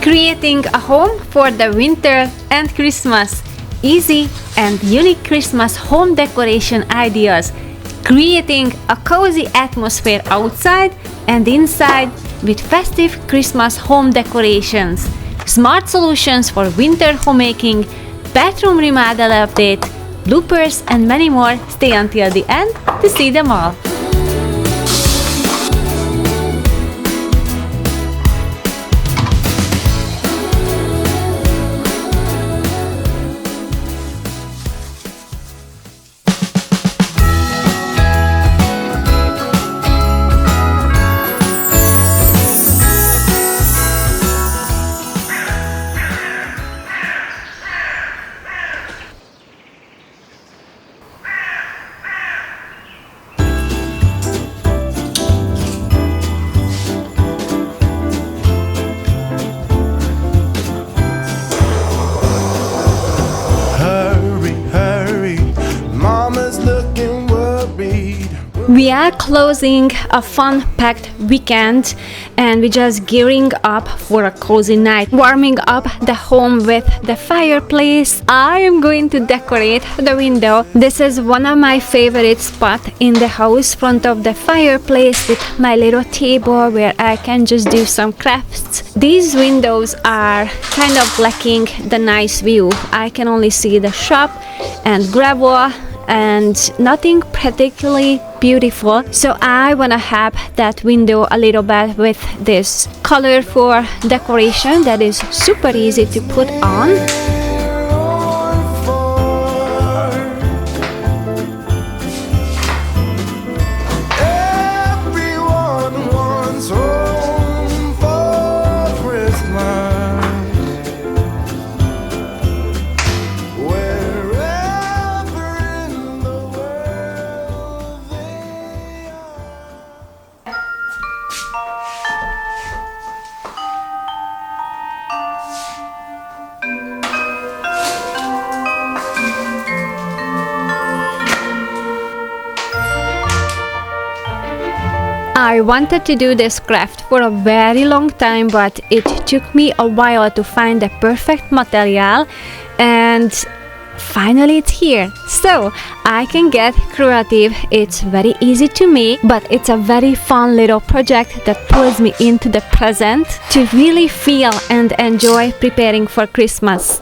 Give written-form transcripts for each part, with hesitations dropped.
Creating a home for the winter and Christmas. Easy and unique Christmas home decoration ideas. Creating a cozy atmosphere outside and inside with festive Christmas home decorations. Smart solutions for winter homemaking, bathroom remodel update, bloopers and many more. Stay until the end to see them all. We are closing a fun-packed weekend and we're just gearing up for a cozy night, warming up the home with the fireplace. I am going to decorate the window. This is one of my favorite spots in the house, front of the fireplace with my little table where I can just do some crafts. These windows are kind of lacking the nice view. I can only see the shop and gravel and nothing particularly beautiful, so I want to have that window a little bit with this colorful decoration that is super easy to put on. I wanted to do this craft for a very long time, but it took me a while to find the perfect material, and finally it's here. So I can get creative. It's very easy to make, but it's a very fun little project that pulls me into the present to really feel and enjoy preparing for Christmas.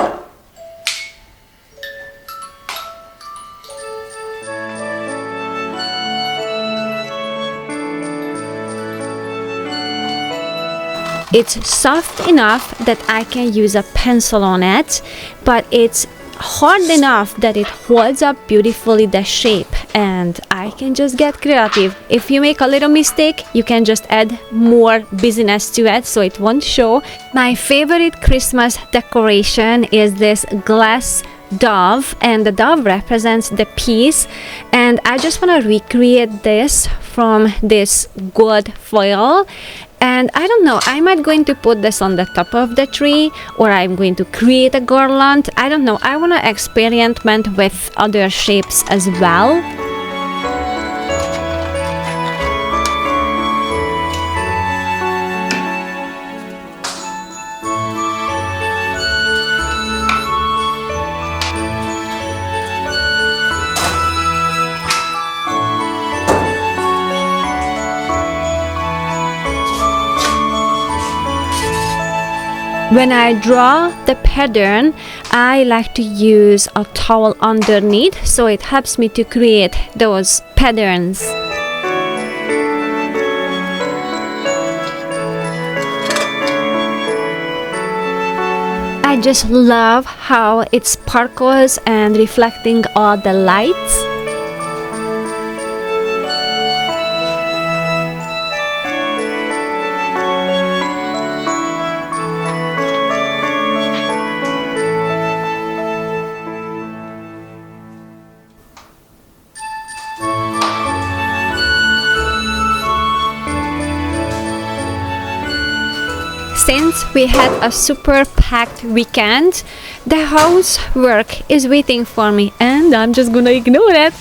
It's soft enough that I can use a pencil on it, but it's hard enough that it holds up beautifully the shape, and I can just get creative. If you make a little mistake, you can just add more busyness to it so it won't show. My favorite Christmas decoration is this glass dove, and the dove represents the peace, and I just want to recreate this from this gold foil. And I don't know, I might going to put this on the top of the tree, or I'm going to create a garland. I don't know, I want to experiment with other shapes as well. When I draw the pattern, I like to use a towel underneath, so it helps me to create those patterns. I just love how it sparkles and reflecting all the lights. Since we had a super packed weekend, the housework is waiting for me and I'm just gonna ignore it.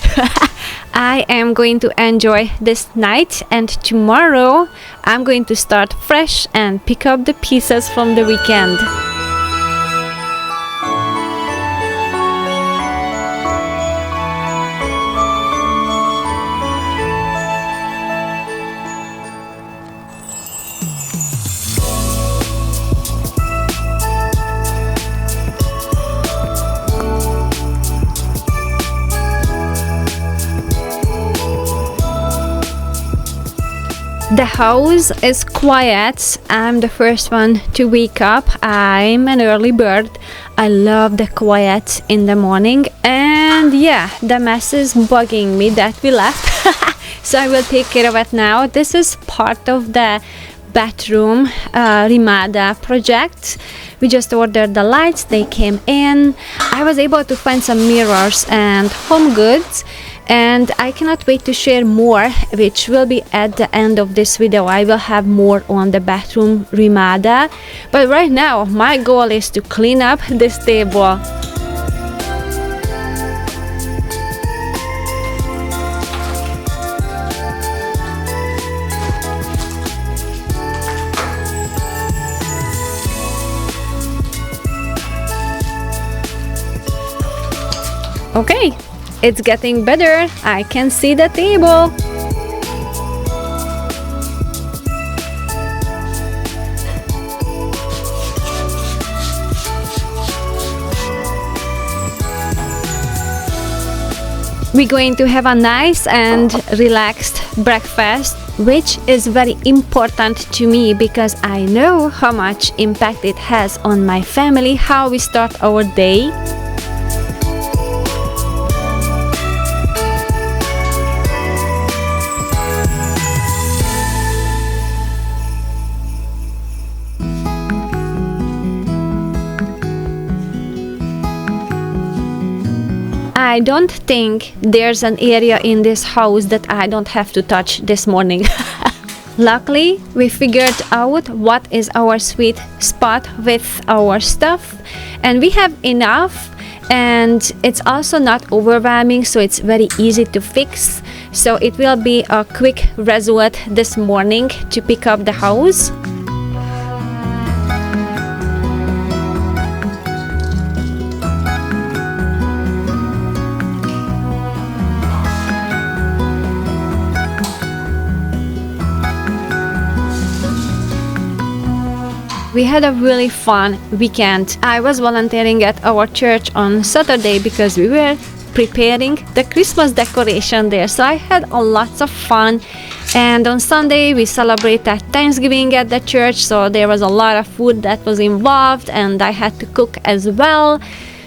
I am going to enjoy this night, and tomorrow I'm going to start fresh and pick up the pieces from the weekend. The house is quiet. I'm the first one to wake up. I'm an early bird. I love the quiet in the morning. And yeah, the mess is bugging me that we left. So I will take care of it now. This is part of the bathroom remodel project. We just ordered the lights. They came in. I was able to find some mirrors and home goods. And I cannot wait to share more, which will be at the end of this video. I will have more on the bathroom remodel. But right now, my goal is to clean up this table. Okay. It's getting better. I can see the table. We're going to have a nice and relaxed breakfast, which is very important to me because I know how much impact it has on my family, how we start our day. I don't think there's an area in this house that I don't have to touch this morning. Luckily, we figured out what is our sweet spot with our stuff, and we have enough, and it's also not overwhelming, so it's very easy to fix. So it will be a quick result this morning to pick up the house. We had a really fun weekend. I was volunteering at our church on Saturday because we were preparing the Christmas decoration there. So I had a lots of fun. And on Sunday we celebrated Thanksgiving at the church. So there was a lot of food that was involved and I had to cook as well.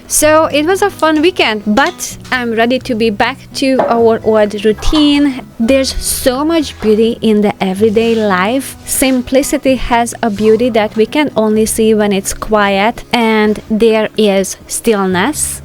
So it was a fun weekend, but I'm ready to be back to our old routine. There's so much beauty in the everyday life. Simplicity has a beauty that we can only see when it's quiet and there is stillness.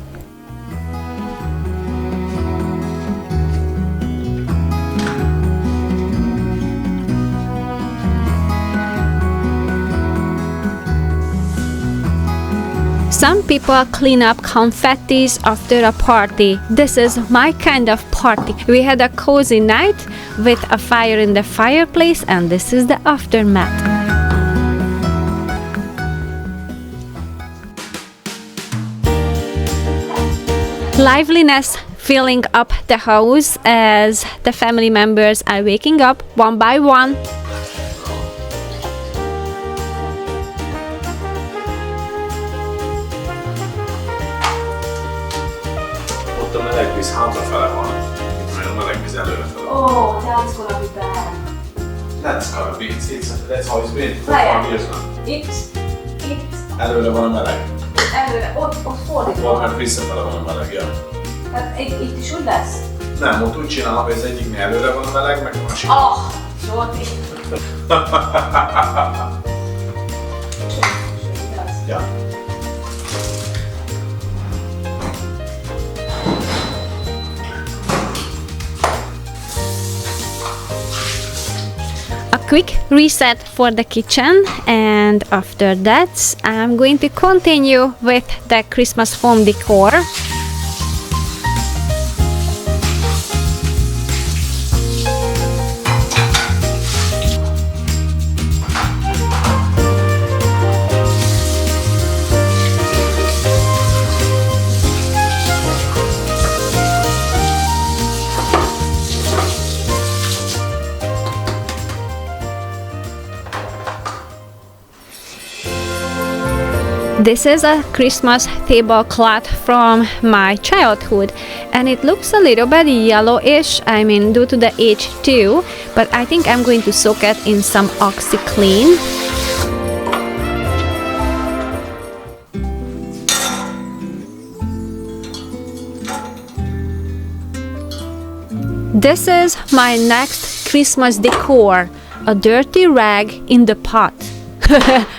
Some people clean up confettis after a party. This is my kind of party. We had a cozy night with a fire in the fireplace, and this is the aftermath. Liveliness filling up the house as the family members are waking up one by one. A meleg víz hátrafele van, itt meg a meleg víz előrefele. Oh, that's gonna be bad. That's gonna be, that's how it's been for Where? 5 years now. Itt. Előre van a meleg. Előre, ott fordítva. Ott meg visszafele van a meleg, ja. Tehát itt is úgy lesz? Nem, ott úgy csinálom, hogy az egyiknél előre van a meleg, meg a másik. Zsolti. Ja. A quick reset for the kitchen, and after that I'm going to continue with the Christmas home decor. This is a Christmas tablecloth from my childhood, and it looks a little bit yellowish, I mean due to the age too, but I think I'm going to soak it in some OxyClean. This is my next Christmas decor, a dirty rag in the pot.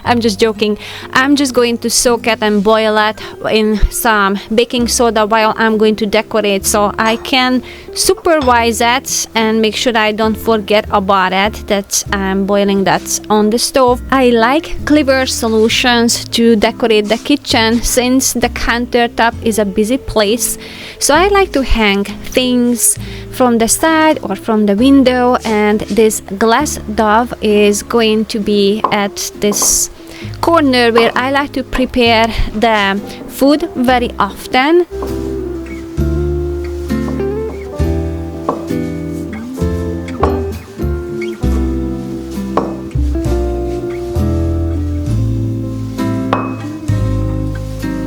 I'm just joking. I'm just going to soak it and boil it in some baking soda while I'm going to decorate, so I can supervise it and make sure I don't forget about it, that I'm boiling that on the stove. I like clever solutions to decorate the kitchen since the countertop is a busy place. So I like to hang things from the side or from the window, and this glass dove is going to be at this corner where I like to prepare the food very often.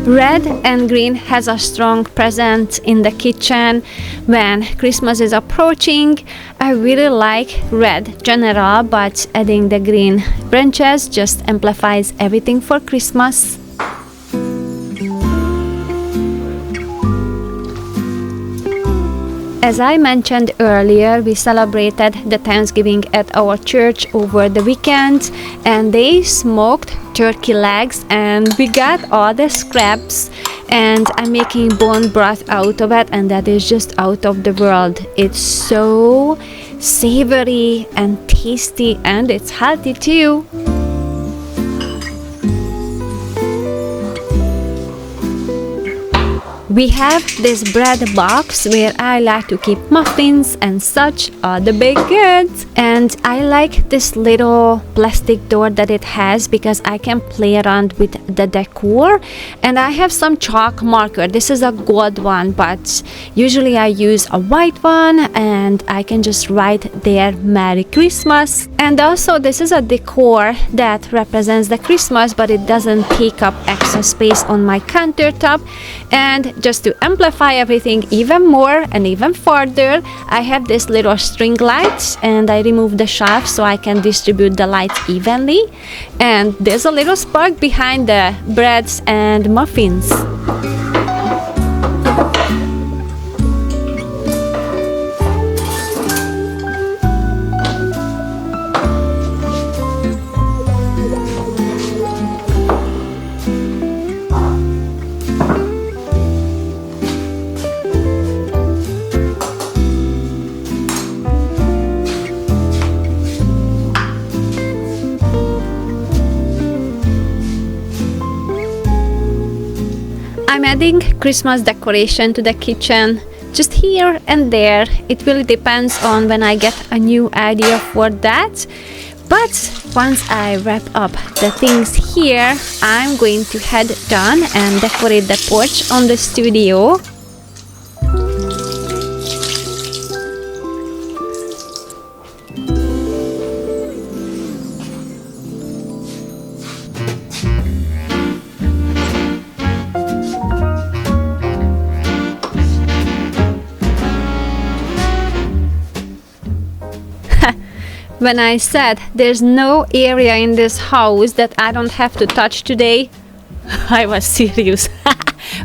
Red and green has a strong presence in the kitchen when Christmas is approaching. I really like red general, but adding the green branches just amplifies everything for Christmas. As I mentioned earlier, we celebrated the Thanksgiving at our church over the weekend, and they smoked turkey legs, and we got all the scraps, and I'm making bone broth out of it, and that is just out of the world. It's so savory and tasty, and it's healthy too. We have this bread box where I like to keep muffins and such other baked goods. And I like this little plastic door that it has because I can play around with the decor. And I have some chalk marker. This is a gold one, but usually I use a white one, and I can just write there Merry Christmas. And also this is a decor that represents the Christmas, but it doesn't take up extra space on my countertop. And just to amplify everything even more and even further, I have this little string lights, and I remove the shaft so I can distribute the lights evenly. And there's a little spark behind the breads and muffins. I'm adding Christmas decoration to the kitchen, just here and there. It really depends on when I get a new idea for that. But once I wrap up the things here, I'm going to head down and decorate the porch on the studio. When I said there's no area in this house that I don't have to touch today, I was serious.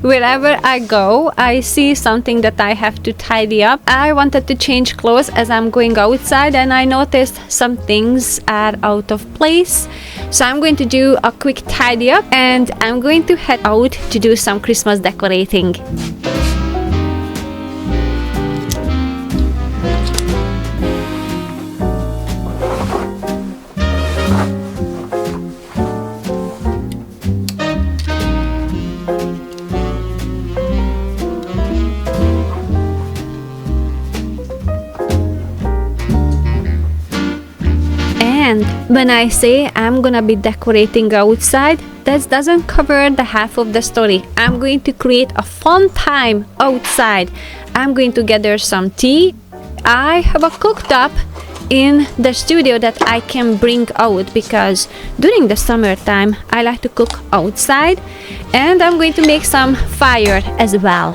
Wherever I go, I see something that I have to tidy up. I wanted to change clothes as I'm going outside, and I noticed some things are out of place. So I'm going to do a quick tidy up, and I'm going to head out to do some Christmas decorating. And when I say I'm gonna be decorating outside, that doesn't cover the half of the story. I'm going to create a fun time outside. I'm going to gather some tea. I have a cooktop in the studio that I can bring out, because during the summertime I like to cook outside, and I'm going to make some fire as well.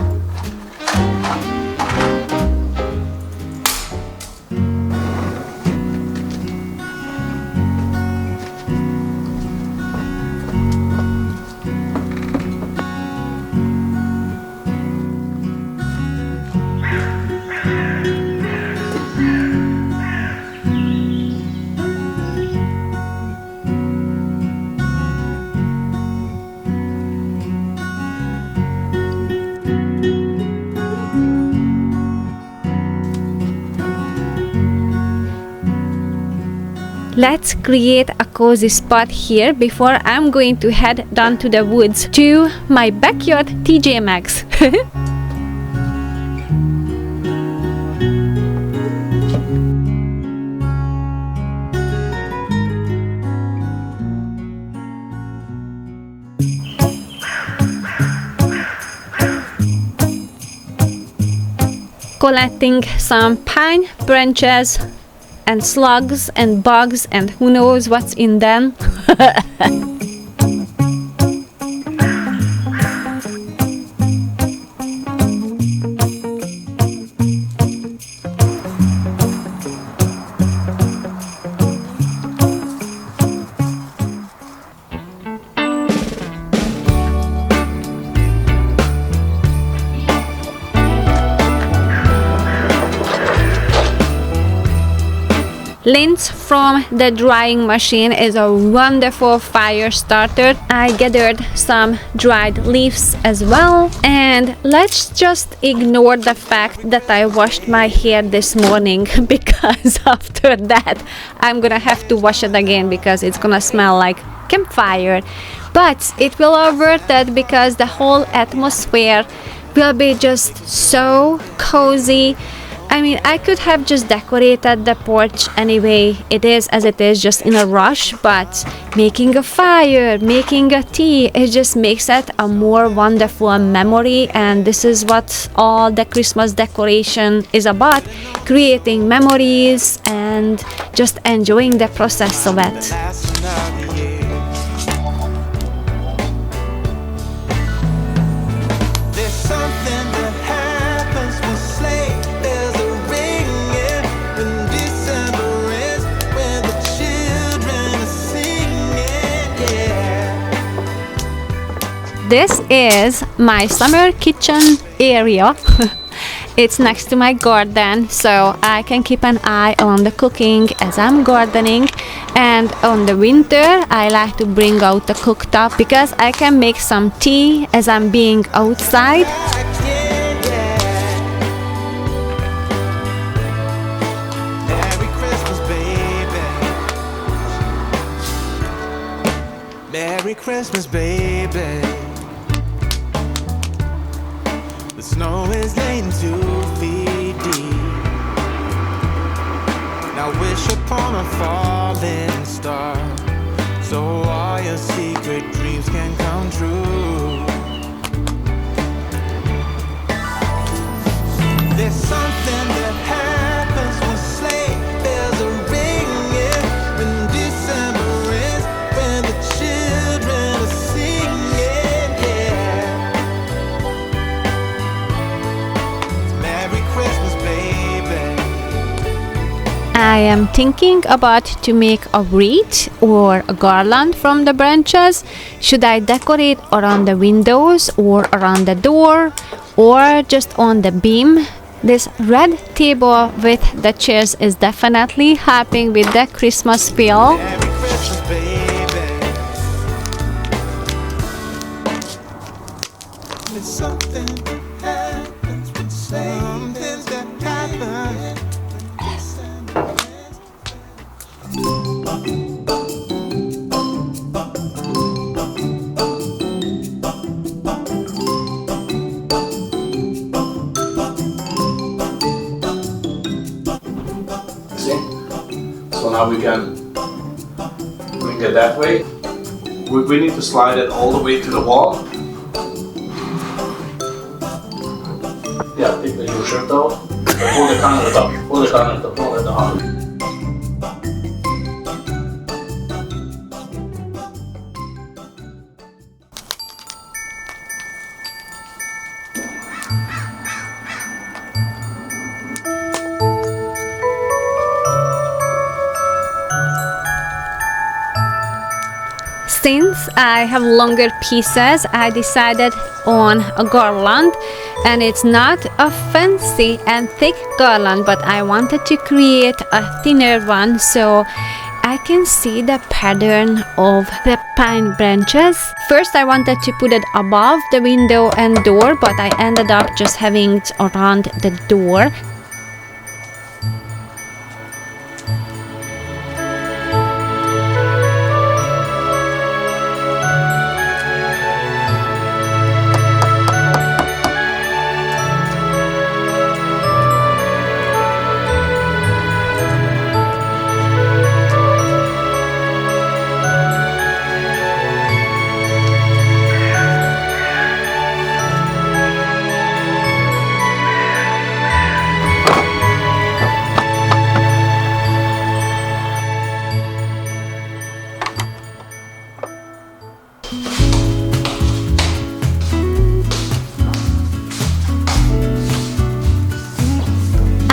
Let's create a cozy spot here before I'm going to head down to the woods to my backyard TJ Maxx. Collecting some pine branches and slugs and bugs and who knows what's in them. Lint from the drying machine is a wonderful fire starter. I gathered some dried leaves as well, and let's just ignore the fact that I washed my hair this morning, because after that I'm gonna have to wash it again because it's gonna smell like campfire. But it will avert that because the whole atmosphere will be just so cozy. I mean, I could have just decorated the porch anyway. It is as it is, just in a rush, but making a fire, making a tea, it just makes it a more wonderful memory. And this is what all the Christmas decoration is about, creating memories and just enjoying the process of it. This is my summer kitchen area. It's next to my garden, so I can keep an eye on the cooking as I'm gardening. And on the winter, I like to bring out the cooktop because I can make some tea as I'm being outside. Merry Christmas, baby. The snow is laying 2 feet deep. Now wish upon a falling star, so all your secret dreams can come true. There's something that happens when sleigh bells are ringing, when December ends, when the children are singing, yeah. Merry Christmas, baby. I am thinking about to make a wreath or a garland from the branches. Should I decorate around the windows or around the door or just on the beam? This red table with the chairs is definitely helping with the Christmas feel. Merry Christmas, baby. It's something that happens when something that happens. So now we can bring it that way. We need to slide it all the way to the wall. Yeah, take your shirt off. Pull the counter up. Pull the counter up. Pull it down. Since I have longer pieces, I decided on a garland, and it's not a fancy and thick garland, but I wanted to create a thinner one so I can see the pattern of the pine branches. First I wanted to put it above the window and door, but I ended up just having it around the door.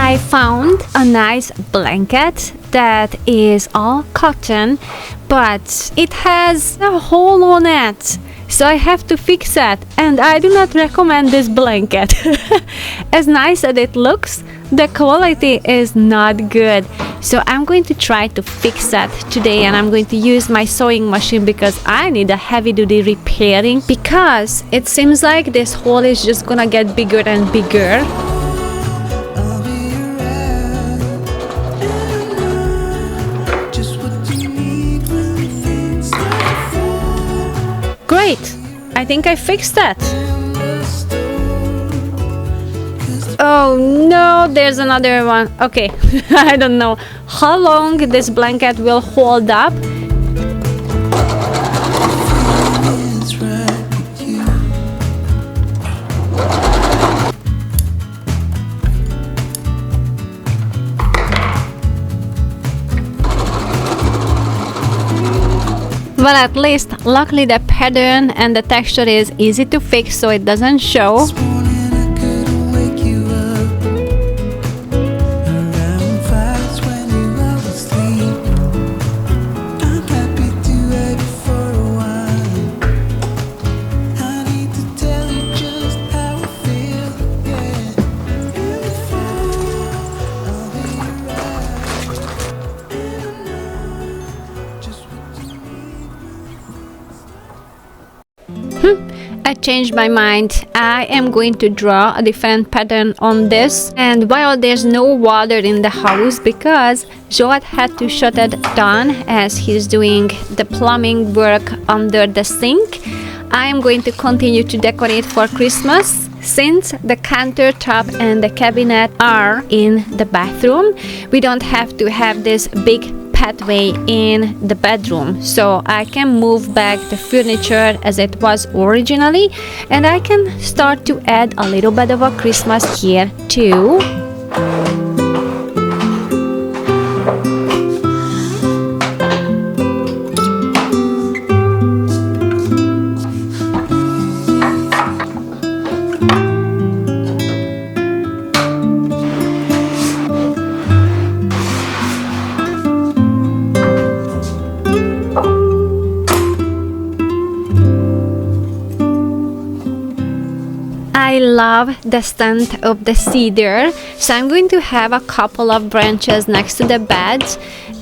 I found a nice blanket that is all cotton, but it has a hole on it, so I have to fix it, and I do not recommend this blanket. As nice as it looks, the quality is not good, so I'm going to try to fix it today, and I'm going to use my sewing machine because I need a heavy-duty repairing, because it seems like this hole is just gonna get bigger and bigger. Great! I think I fixed that. Oh no, there's another one. Okay, I don't know how long this blanket will hold up. Well, at least, luckily the pattern and the texture is easy to fix, so it doesn't show. I changed my mind. I am going to draw a different pattern on this, and while there's no water in the house because Joat had to shut it down as he's doing the plumbing work under the sink, I am going to continue to decorate for Christmas. Since the countertop and the cabinet are in the bathroom, we don't have to have this big pathway in the bedroom, so I can move back the furniture as it was originally, and I can start to add a little bit of a Christmas here too. I love the scent of the cedar, so I'm going to have a couple of branches next to the bed,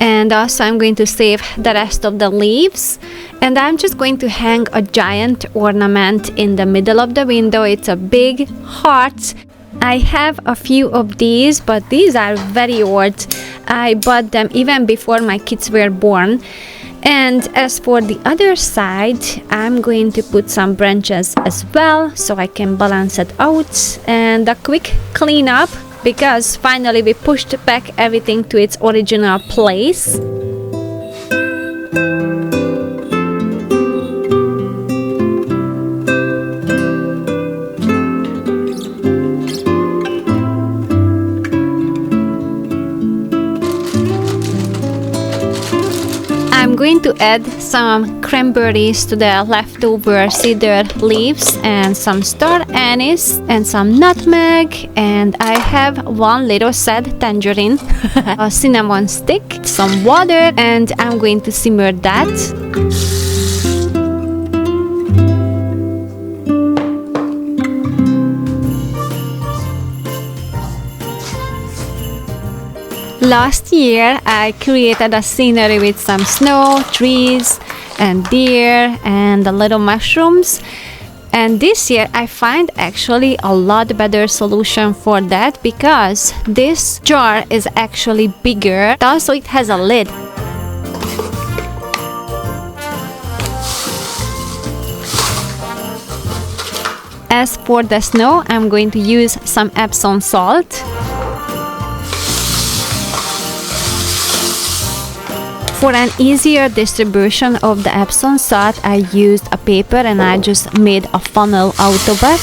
and also I'm going to save the rest of the leaves, and I'm just going to hang a giant ornament in the middle of the window. It's a big heart. I have a few of these, but these are very old. I bought them even before my kids were born. And as for the other side, I'm going to put some branches as well so I can balance it out, and a quick cleanup because finally we pushed back everything to its original place. I'm going to add some cranberries to the leftover cedar leaves and some star anise and some nutmeg, and I have one little sad tangerine, a cinnamon stick, some water, and I'm going to simmer that. Last year, I created a scenery with some snow, trees, and deer, and the little mushrooms. And this year, I find actually a lot better solution for that because this jar is actually bigger. Also, it has a lid. As for the snow, I'm going to use some Epsom salt. For an easier distribution of the Epsom salt, I used a paper and I just made a funnel out of it.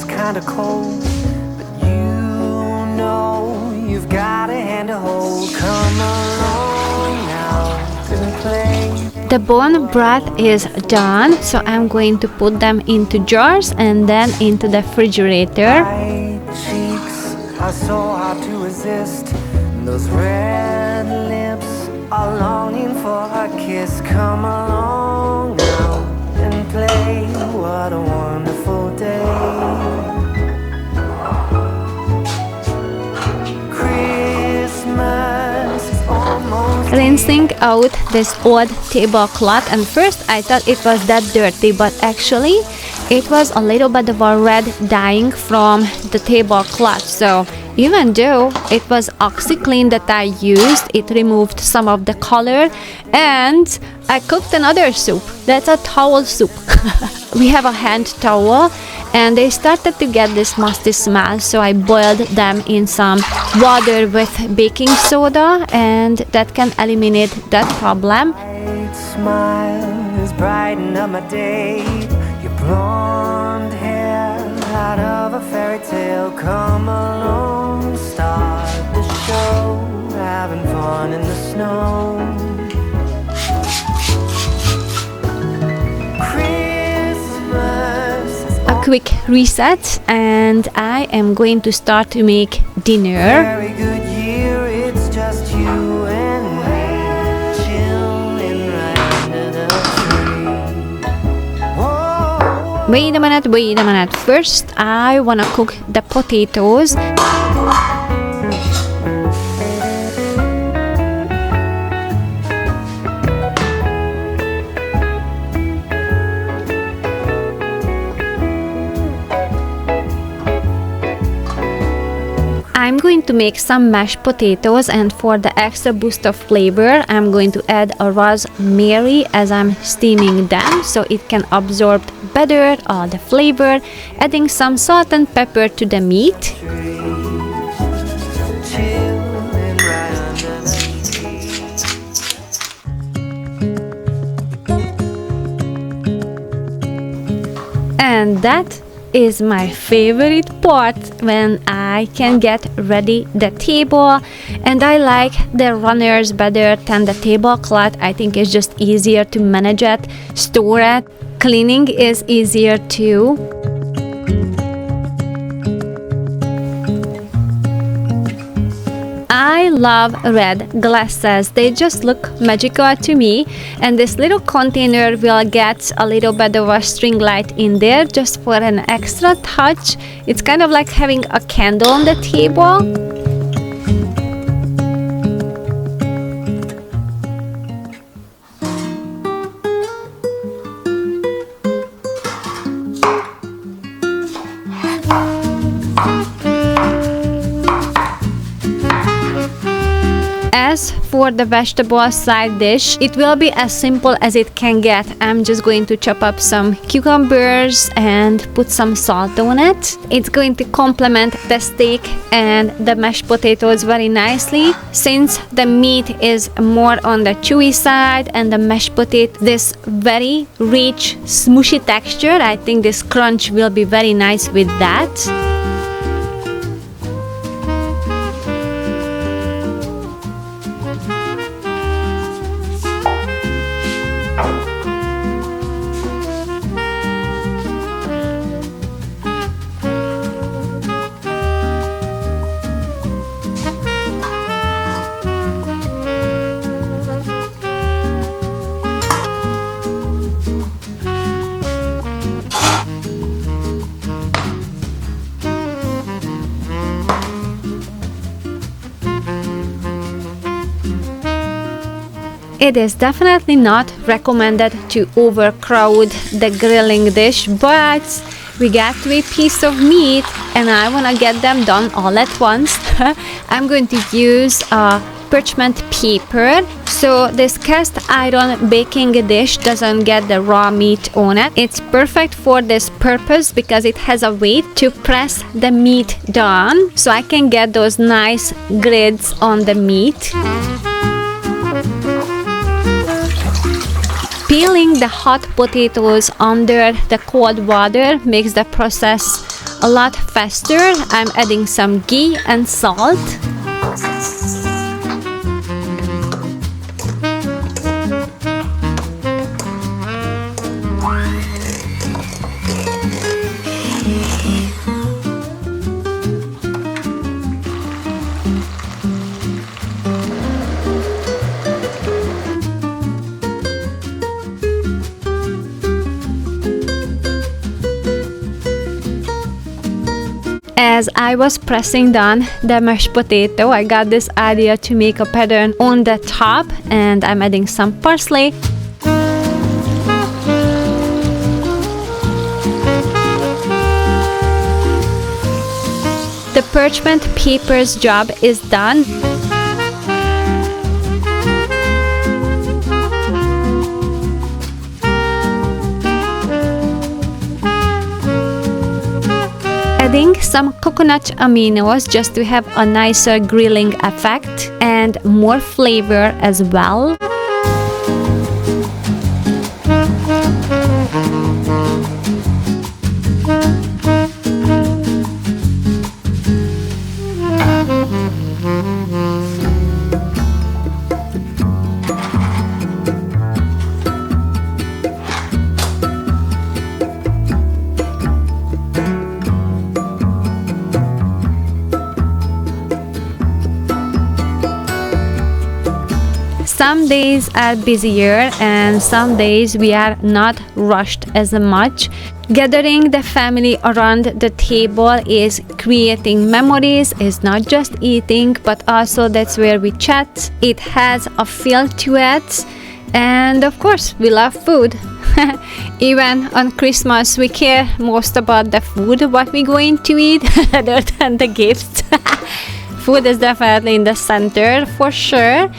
Kinda cold, but you know you've got a hand to hold. Come along now to play. The bone broth is done, so I'm going to put them into jars and then into the refrigerator. My cheeks are so hard to resist. Those red lips are longing for a kiss. Come along now and play. What a wonderful day. Rinsing out this old tablecloth, and first I thought it was that dirty, but actually it was a little bit of a red dyeing from the tablecloth. So even though it was OxyClean that I used, it removed some of the color. And I cooked another soup. That's a towel soup. We have a hand towel and they started to get this musty smell, so I boiled them in some water with baking soda, and that can eliminate that problem. Bright smile is brighten up my day. Your blonde hair out of a fairy tale. Come along, start the show, having fun in the snow. A quick reset, and I am going to start to make dinner. Very good year, it's just you and me, chilling right under the tree. Whoa. Wait a minute. First, I wanna cook the potatoes. I'm going to make some mashed potatoes, and for the extra boost of flavor, I'm going to add a rosemary as I'm steaming them so it can absorb better all the flavor, adding some salt and pepper to the meat. And that is my favorite part when I can get ready the table, and I like the runners better than the tablecloth. I think it's just easier to manage it, store it. Cleaning is easier too. I love red glasses. They just look magical to me, and this little container will get a little bit of a string light in there just for an extra touch. It's kind of like having a candle on the table. As for the vegetable side dish, it will be as simple as it can get. I'm just going to chop up some cucumbers and put some salt on it. It's going to complement the steak and the mashed potatoes very nicely, since the meat is more on the chewy side and the mashed potato this very rich smushy texture. I think this crunch will be very nice with that. It is definitely not recommended to overcrowd the grilling dish, but we got to a piece of meat and I want to get them done all at once. I'm going to use parchment paper, so this cast iron baking dish doesn't get the raw meat on it. It's perfect for this purpose because it has a weight to press the meat down, so I can get those nice grids on the meat. Peeling the hot potatoes under the cold water makes the process a lot faster. I'm adding some ghee and salt. As I was pressing down the mashed potato, I got this idea to make a pattern on the top, and I'm adding some parsley. The parchment paper's job is done. Adding some coconut aminos just to have a nicer grilling effect and more flavor as well. Some days are busier and some days we are not rushed as much. Gathering the family around the table is creating memories, is not just eating, but also that's where we chat. It has a feel to it, and of course we love food. Even on Christmas we care most about the food, what we're going to eat rather than the gifts. Food is definitely in the center for sure,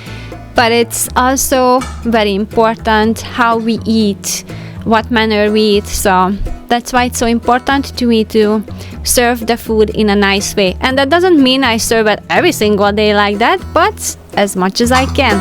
but it's also very important how we eat, what manner we eat. So that's why it's so important to me to serve the food in a nice way. And that doesn't mean I serve it every single day like that, but as much as I can.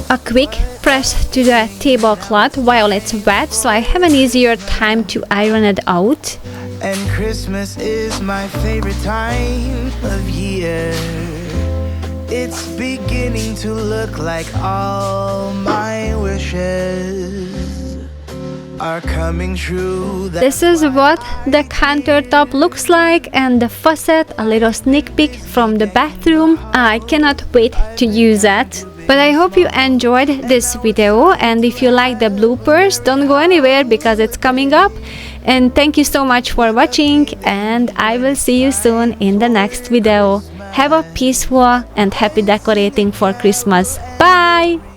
A quick press to the tablecloth while it's wet, so I have an easier time to iron it out. And Christmas is my favorite time of year. It's beginning to look like all my wishes are coming true. This is what the countertop looks like, and the faucet, a little sneak peek from the bathroom. I cannot wait to use it. But I hope you enjoyed this video, and if you like the bloopers, don't go anywhere because it's coming up. And thank you so much for watching, and I will see you soon in the next video. Have a peaceful and happy decorating for Christmas. Bye!